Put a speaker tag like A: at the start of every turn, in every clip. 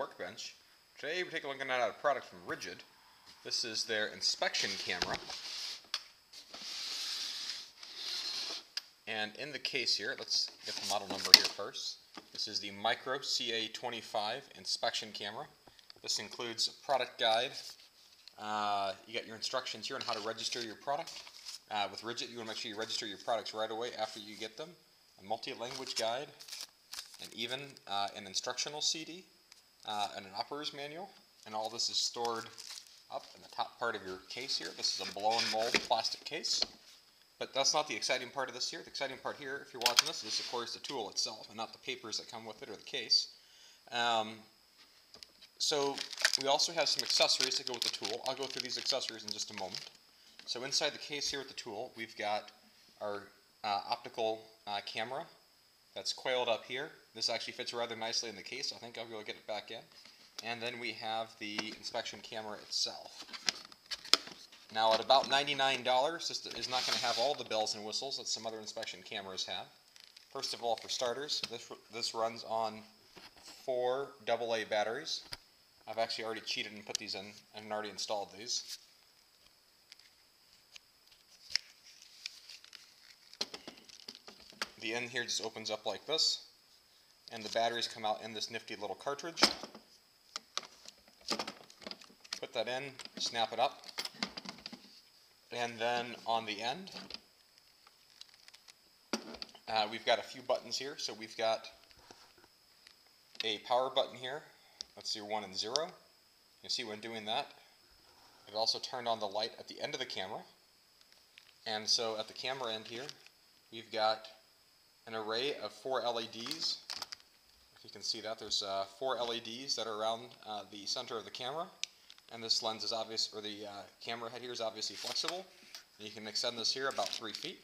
A: Workbench. Today we're taking a look at a product from Ridgid. This is their inspection camera. And in the case here, let's get the model number here first. This is the Micro CA-25 inspection camera. This includes a product guide. You got your instructions here on how to register your product. With Ridgid, you want to make sure you register your products right away after you get them. A multi-language guide, and even an instructional CD, and an operator's manual. And all this is stored up in the top part of your case here. This is a blown mold plastic case. But that's not the exciting part of this here. The exciting part here, if you're watching this, is of course the tool itself, and not the papers that come with it or the case. So we also have some accessories that go with the tool. I'll go through these accessories in just a moment. So inside the case here with the tool, we've got our optical camera that's coiled up here. This actually fits rather nicely in the case, so I think I'll be able to get it back in. And then we have the inspection camera itself. Now at about $99, this is not going to have all the bells and whistles that some other inspection cameras have. First of all, for starters, this runs on 4 AA batteries. I've actually already cheated and put these in and already installed these. The end here just opens up like this, and the batteries come out in this nifty little cartridge. Put that in, snap it up, and then on the end, we've got a few buttons here. So we've got a power button here. Let's do 1 and 0. You see when doing that, it also turned on the light at the end of the camera. And so at the camera end here, we've got an array of 4 LEDs. If you can see that, there's 4 LEDs that are around the center of the camera. And this lens is obvious, or the camera head here is obviously flexible. And you can extend this here about 3 feet.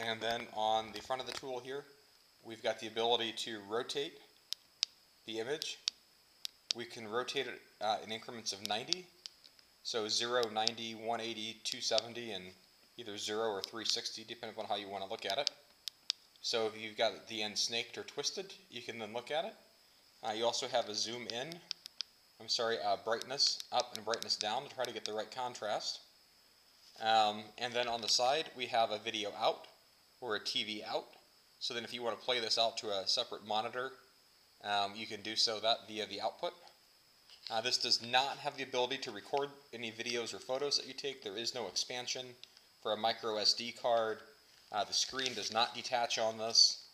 A: And then on the front of the tool here, we've got the ability to rotate the image. We can rotate it in increments of 90. So 0, 90, 180, 270, and either 0 or 360, depending upon how you want to look at it. So if you've got the end snaked or twisted, you can then look at it. You also have a zoom in, brightness up and brightness down to try to get the right contrast. And then on the side, we have a video out or a TV out. So then if you want to play this out to a separate monitor, you can do so that via the output. This does not have the ability to record any videos or photos that you take. There is no expansion for a micro SD card. The screen does not detach on this.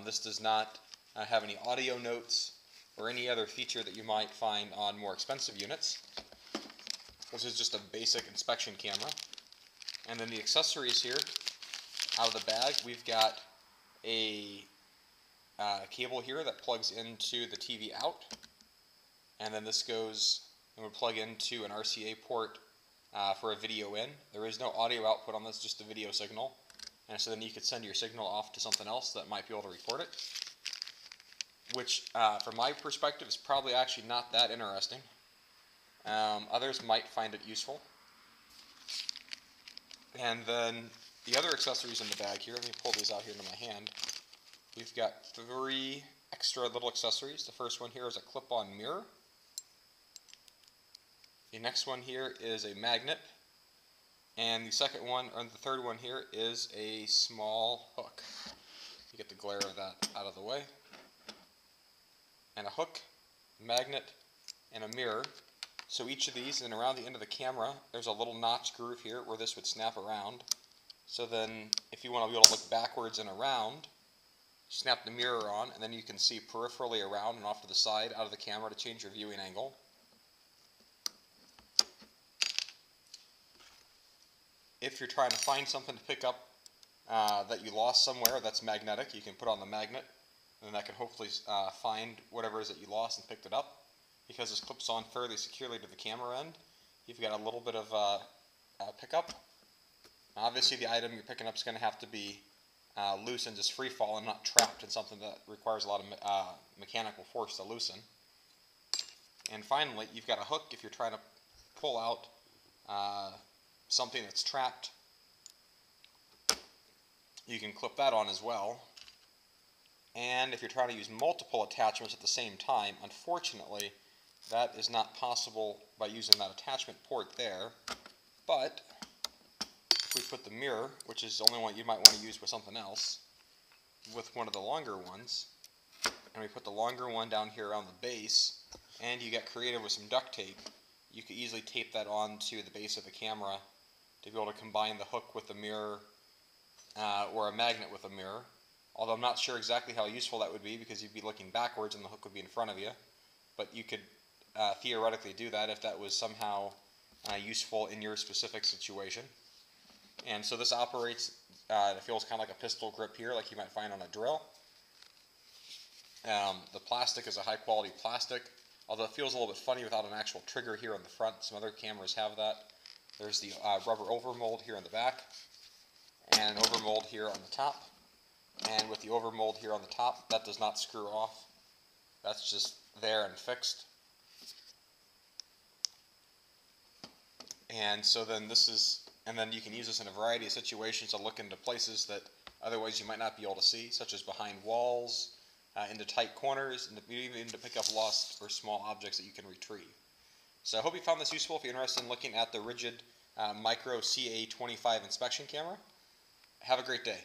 A: This does not have any audio notes or any other feature that you might find on more expensive units. This is just a basic inspection camera. And then the accessories here, out of the bag, we've got a cable here that plugs into the TV out. And then this goes and would plug into an RCA port for a video in. There is no audio output on this, just a video signal. And so then you could send your signal off to something else that might be able to record it. Which, from my perspective, is probably actually not that interesting. Others might find it useful. And then the other accessories in the bag here, let me pull these out here into my hand. We've got 3 extra little accessories. The first one here is a clip-on mirror. The next one here is a magnet. And the second one, or the third one here, is a small hook. You get the glare of that out of the way. And a hook, magnet, and a mirror. So each of these, and around the end of the camera, there's a little notch groove here where this would snap around. So then, if you want to be able to look backwards and around, snap the mirror on, and then you can see peripherally around and off to the side out of the camera to change your viewing angle. If you're trying to find something to pick up that you lost somewhere that's magnetic, you can put on the magnet, and that can hopefully find whatever it is that you lost and picked it up. Because this clips on fairly securely to the camera end, you've got a little bit of pickup. Now, obviously the item you're picking up is going to have to be loose and just free fall and not trapped in something that requires a lot of mechanical force to loosen. And finally, you've got a hook if you're trying to pull out something that's trapped. You can clip that on as well. And if you're trying to use multiple attachments at the same time, unfortunately, that is not possible by using that attachment port there. But if we put the mirror, which is the only one you might want to use with something else, with one of the longer ones, and we put the longer one down here around the base, and you get creative with some duct tape, you could easily tape that onto the base of the camera to be able to combine the hook with the mirror, or a magnet with a mirror. Although I'm not sure exactly how useful that would be, because you'd be looking backwards and the hook would be in front of you. But you could theoretically do that if that was somehow useful in your specific situation. And so this operates, it feels kind of like a pistol grip here, like you might find on a drill. The plastic is a high quality plastic, although it feels a little bit funny without an actual trigger here on the front. Some other cameras have that. There's the rubber overmold here on the back, and an overmold here on the top. And with the overmold here on the top, that does not screw off. That's just there and fixed. And so then then you can use this in a variety of situations to look into places that otherwise you might not be able to see, such as behind walls, into tight corners, and even to pick up lost or small objects that you can retrieve. So I hope you found this useful if you're interested in looking at the Ridgid Micro CA-25 inspection camera. Have a great day.